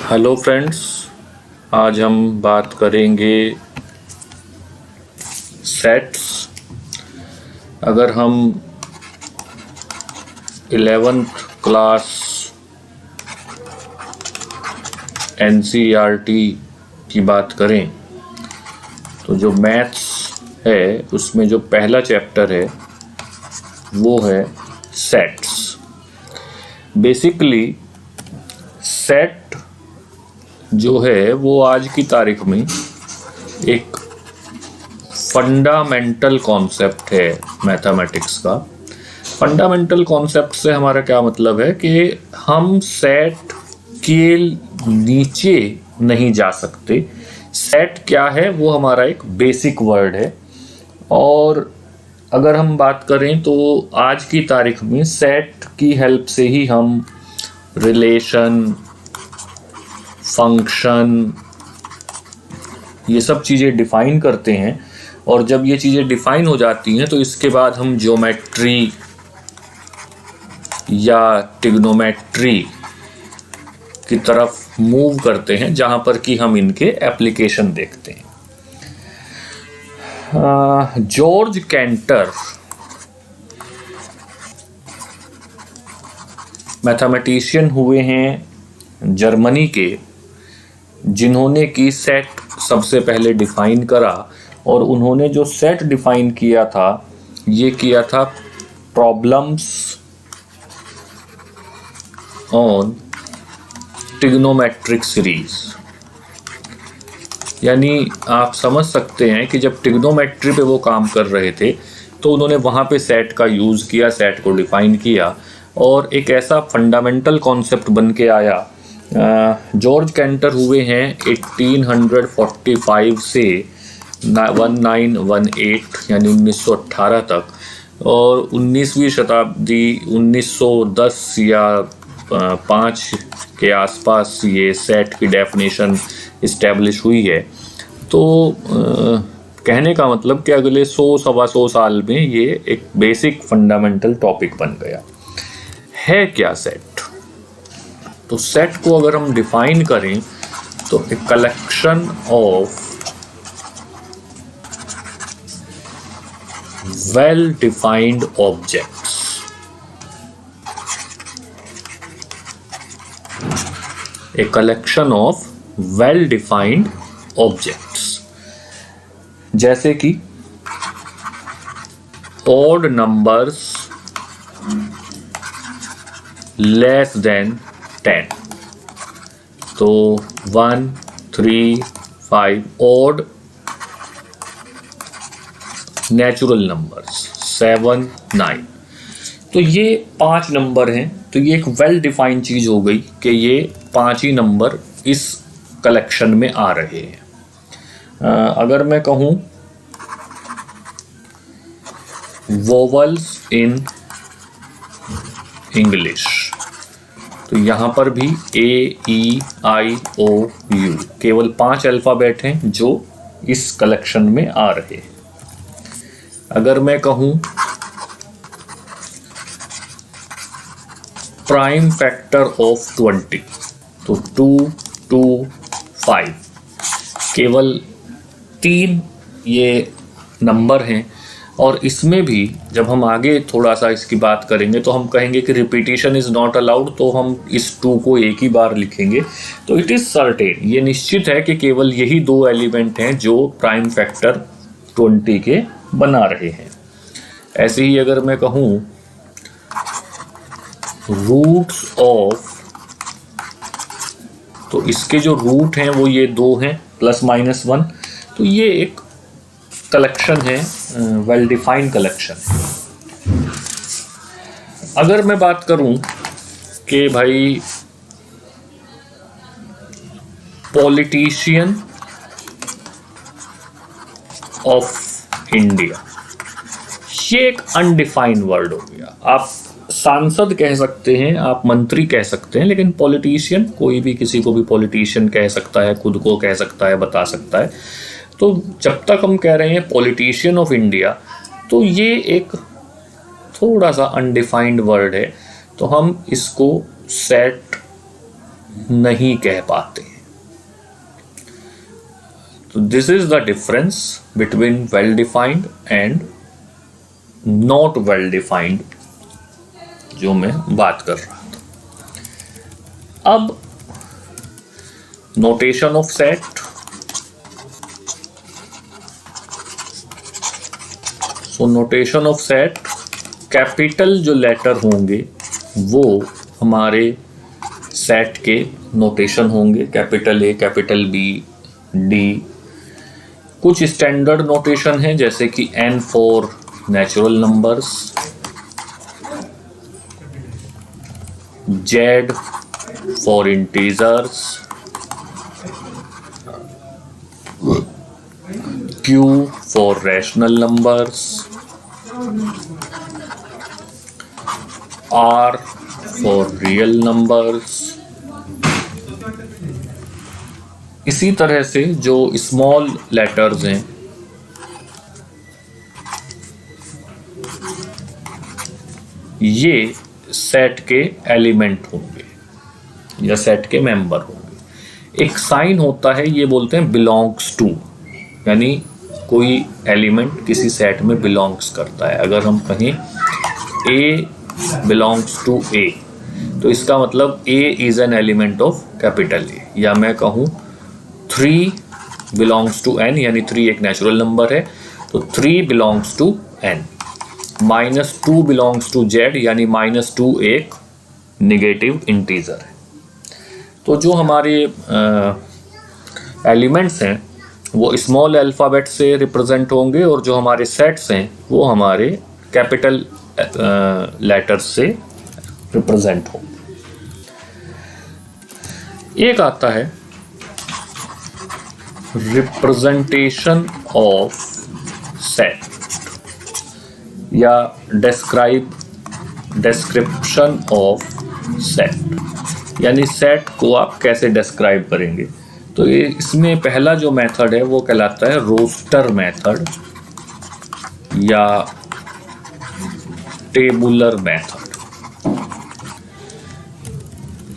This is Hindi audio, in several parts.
हेलो फ्रेंड्स, आज हम बात करेंगे सेट्स। अगर हम 11th क्लास एनसीईआरटी की बात करें तो जो मैथ्स है उसमें जो पहला चैप्टर है वो है सेट्स। बेसिकली सेट जो है वो आज की तारीख में एक फंडामेंटल कॉन्सेप्ट है मैथमेटिक्स का। फंडामेंटल कॉन्सेप्ट से हमारा क्या मतलब है कि हम सेट के नीचे नहीं जा सकते। सेट क्या है वो हमारा एक बेसिक वर्ड है, और अगर हम बात करें तो आज की तारीख में सेट की हेल्प से ही हम रिलेशन, फंक्शन, ये सब चीज़ें डिफ़ाइन करते हैं। और जब ये चीज़ें डिफ़ाइन हो जाती हैं तो इसके बाद हम ज्योमेट्री या ट्रिग्नोमेट्री की तरफ मूव करते हैं, जहाँ पर कि हम इनके एप्लीकेशन देखते हैं। जॉर्ज कैंटर मैथमेटिशियन हुए हैं जर्मनी के, जिन्होंने की सेट सबसे पहले डिफाइन करा। और उन्होंने जो सेट डिफाइन किया था ये किया था प्रॉब्लम्स ऑन ट्रिग्नोमेट्रिक सीरीज। यानी आप समझ सकते हैं कि जब ट्रिग्नोमेट्री पे वो काम कर रहे थे तो उन्होंने वहाँ पे सेट का यूज़ किया, सेट को डिफाइन किया और एक ऐसा फंडामेंटल कॉन्सेप्ट बन के आया। जॉर्ज कैंटर हुए हैं 1845 से 1918 यानी 1918 तक, और 19वीं शताब्दी 1910 या 5 के आसपास ये सेट की डेफिनेशन इस्टेब्लिश हुई है। तो कहने का मतलब कि अगले 100-125 साल में ये एक बेसिक फंडामेंटल टॉपिक बन गया है। क्या सेट? तो सेट को अगर हम डिफाइन करें तो a collection of well defined objects. A collection of well defined objects, जैसे कि ऑड नंबर्स लेस देन 10। तो 1, 3, 5 ऑड नेचुरल नंबर्स 7, 9। तो ये 5 नंबर हैं। तो ये एक वेल डिफाइंड चीज़ हो गई कि ये 5 ही नंबर इस कलेक्शन में आ रहे हैं। अगर मैं कहूँ वोवल्स इन इंग्लिश, तो यहाँ पर भी A, E, I, O, U केवल 5 अल्फ़ाबेट हैं जो इस कलेक्शन में आ रहे हैं। अगर मैं कहूँ प्राइम फैक्टर ऑफ 20, तो 2, 2, 5 केवल 3 ये नंबर हैं। और इसमें भी जब हम आगे थोड़ा सा इसकी बात करेंगे तो हम कहेंगे कि रिपीटिशन इज़ नॉट अलाउड, तो हम इस 2 को एक ही बार लिखेंगे। तो इट इज़ सर्टेन, ये निश्चित है कि केवल यही 2 एलिमेंट हैं जो प्राइम फैक्टर 20 के बना रहे हैं। ऐसे ही अगर मैं कहूँ रूट्स ऑफ, तो इसके जो रूट हैं वो ये 2 हैं +-1। तो ये एक कलेक्शन है, वेल डिफाइंड कलेक्शन। अगर मैं बात करूं कि भाई पॉलिटिशियन ऑफ इंडिया, ये एक अनडिफाइंड वर्ड हो गया। आप सांसद कह सकते हैं, आप मंत्री कह सकते हैं, लेकिन पॉलिटिशियन, कोई भी किसी को भी पॉलिटिशियन कह सकता है, खुद को कह सकता है, बता सकता है। तो जब तक हम कह रहे हैं पॉलिटिशियन ऑफ इंडिया, तो ये एक थोड़ा सा अनडिफाइंड वर्ड है। तो हम इसको सेट नहीं कह पाते। तो this is the difference between well defined and not well defined जो मैं बात कर रहा था। अब notation of set, so notation of set, capital जो लेटर होंगे वो हमारे सेट के नोटेशन होंगे, capital A, capital B, D. कुछ स्टैंडर्ड नोटेशन है जैसे कि N for natural numbers, Z for integers, Q for rational numbers, R for real numbers. इसी तरह से जो स्मॉल लेटर्स हैं ये सेट के एलिमेंट होंगे या सेट के मेंबर होंगे। एक साइन होता है, ये बोलते हैं बिलोंग्स टू, यानी कोई एलिमेंट किसी सेट में बिलोंग्स करता है। अगर हम कहें A बिलोंग्स टू A तो इसका मतलब A is an element of capital A। या मैं कहूँ 3 बिलोंग्स टू N, यानी 3 एक नेचुरल नंबर है तो 3 belongs to N। -2 belongs to Z, यानी -2 एक निगेटिव इंटीजर है। तो जो हमारे एलिमेंट्स हैं वो स्मॉल अल्फ़ाबेट से रिप्रेजेंट होंगे और जो हमारे सेट्स हैं वो हमारे कैपिटल लेटर्स से रिप्रेजेंट होंगे। एक आता है रिप्रेजेंटेशन ऑफ सेट या डिस्क्रिप्शन ऑफ सेट, यानी सेट को आप कैसे डिस्क्राइब करेंगे। तो ये इसमें पहला जो मेथड है वो कहलाता है रोस्टर मेथड या टेबुलर मेथड।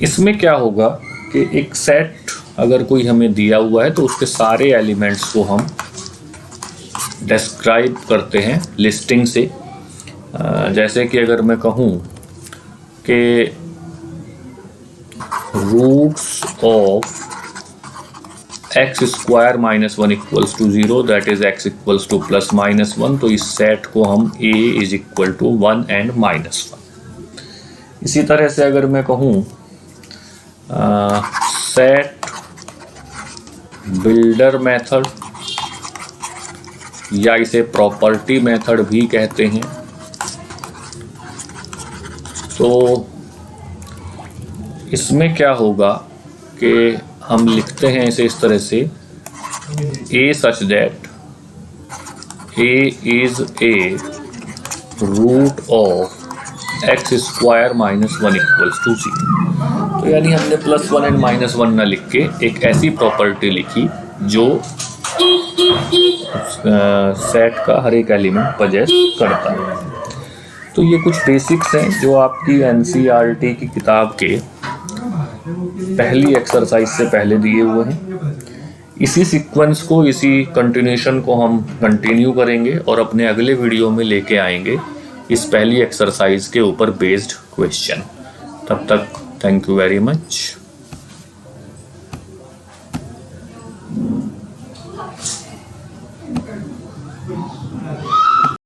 इसमें क्या होगा कि एक सेट अगर कोई हमें दिया हुआ है तो उसके सारे एलिमेंट्स को हम डिस्क्राइब करते हैं लिस्टिंग से। जैसे कि अगर मैं कहूँ कि roots of x square -1 equals to 0, that is x equals to +-1, तो इस सेट को हम a is equal to 1 and -1। इसी तरह से अगर मैं कहूँ सेट बिल्डर मेथड या इसे प्रॉपर्टी मेथड भी कहते हैं, तो इसमें क्या होगा कि हम लिखते हैं इसे इस तरह से a such that a is a root of x square -1 equals to 0। तो यानी हमने +1 एंड -1 ना लिख के एक ऐसी प्रॉपर्टी लिखी जो सेट का हर एक एलिमेंट पजेस करता है। तो ये कुछ बेसिक्स हैं जो आपकी NCERT की किताब के पहली एक्सरसाइज से पहले दिए हुए हैं। इसी सीक्वेंस को, इसी कंटिन्यूशन को हम कंटिन्यू करेंगे और अपने अगले वीडियो में लेके आएंगे इस पहली एक्सरसाइज के ऊपर बेस्ड क्वेश्चन। तब तक थैंक यू वेरी मच।